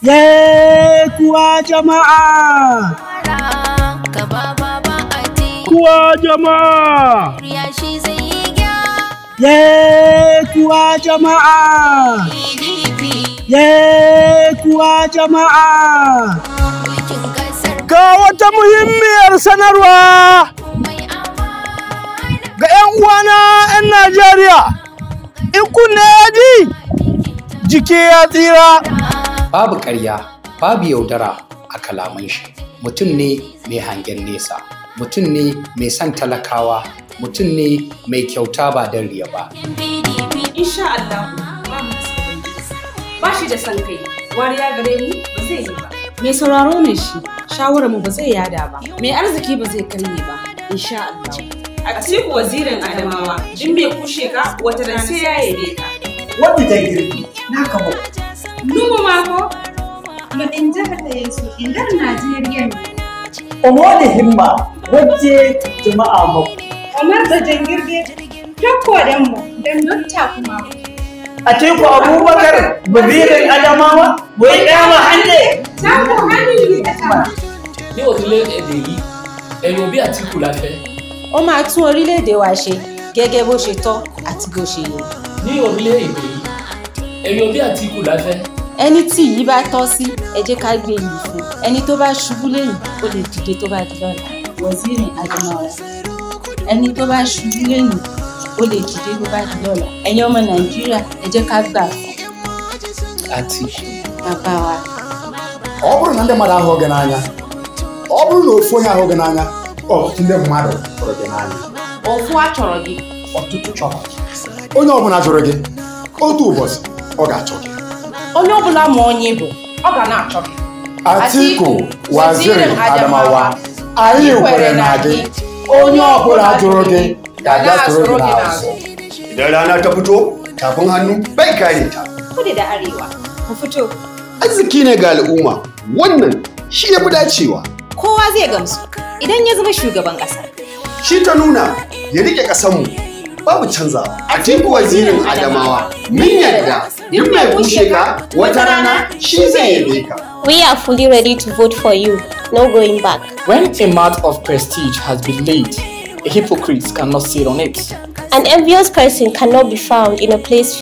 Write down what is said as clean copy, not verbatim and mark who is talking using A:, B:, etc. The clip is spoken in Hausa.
A: Ye kuwa jama'a! Kuwa jama'a! Ye kuwa jama'a! Ye kuwa jama'a! Ga wata muhimmiyar sanarwa ga 'yan uwana 'yan Najeriya, in kunne ya ji, jiki ya tsira.
B: Babu ƙarya, babu yaudara a kalaman shi. Mutum ne mai hangen nesa, mutum ne mai son talakawa, mutum ne mai kyauta ba don riya ba.
C: Insha Allah, ba shi da son kai, wariya gare mu ba zai yi ba. Mai sauraro ne shi, shawarar mu ba zai yada ba. Mai arziki ba zai karye ba, insha Allah. Atiku wazirin Adamawa, jin bai kushe ka wata ran sai ya yabe ka.
D: Wanda ta girbi, na kamo.
C: Numu mako?
E: Maɗin jihar da Yesu, indar Najeriya ne.
D: Omo da himma, wacce jama'a mako.
E: Omar da jangirge, takko mu, don dotta kuma.
D: Atiku Abubakar, wazirin Adamawa, wai dama hande.
E: Takko hannun yi ta tama.
F: Ní orílẹ̀-èdè yìí, ẹ̀yin òbí Atiku la fẹ́.
C: Ó máa tún orílẹ̀-èdè wa ṣe gẹ́gẹ́ bó ṣe tọ́ àti bó ṣe yẹ.
F: Ní orílẹ̀-èdè yìí, ẹ̀yin òbí Atiku la fẹ́.
C: Ẹni tí yìí bá tọ́ sí, ẹ jẹ́ ká gbé yìí fún. Ẹni tó bá ṣubú lẹ́yìn, ó lè dìde tó bá di lọ́la. Wazirin Adamawa. Ẹni tó bá ṣubú lẹ́yìn, ó lè dìde tó bá di lọ́la. Ẹ̀yin ọmọ Nàìjíríà, ẹ jẹ́ ká gbà fún.
B: Atiku.
C: Bàbá wa.
G: Ọ bụrụ na ndị mmadụ ahụ gị n'anya, ọ bụrụ na ofu onye ahụ gị n'anya, ọtụtụ ndị mmadụ hụrụ gị n'anya.
C: Ofu a chọrọ gị.
G: Ọtụtụ chọrọ gị. Onye ọbụla jụrụ gị, otu ụbọchị ọ ga-achọ gị.
C: Onye ọbụla ma onye bụ, ọ ga na-achọ gị.
G: Atiku Wazirin Adamawa, anyị kwere na gị. Onye ọbụla jụrụ gị ga-abịa soro gị n'azụ.
D: Idan rana ta fito, tafin hannu bai kare ta.
E: Kudu da arewa, ku fito.
H: Arziki ne ga al'umma, wannan shi ya fi dacewa.
E: Kowa zai gamsu idan ya zama shugaban ƙasa.
H: Shi ta nuna ya rike ƙasanmu babu canzawa. Atiku Wazirin Adamawa, mun yarda duk mai kushe ka wata rana shi zai yabe ka.
I: We are fully ready to vote for you, no going back.
J: When a mat of prestige has been laid, a hypocrite cannot sit on it.
I: An envious person cannot be found in a place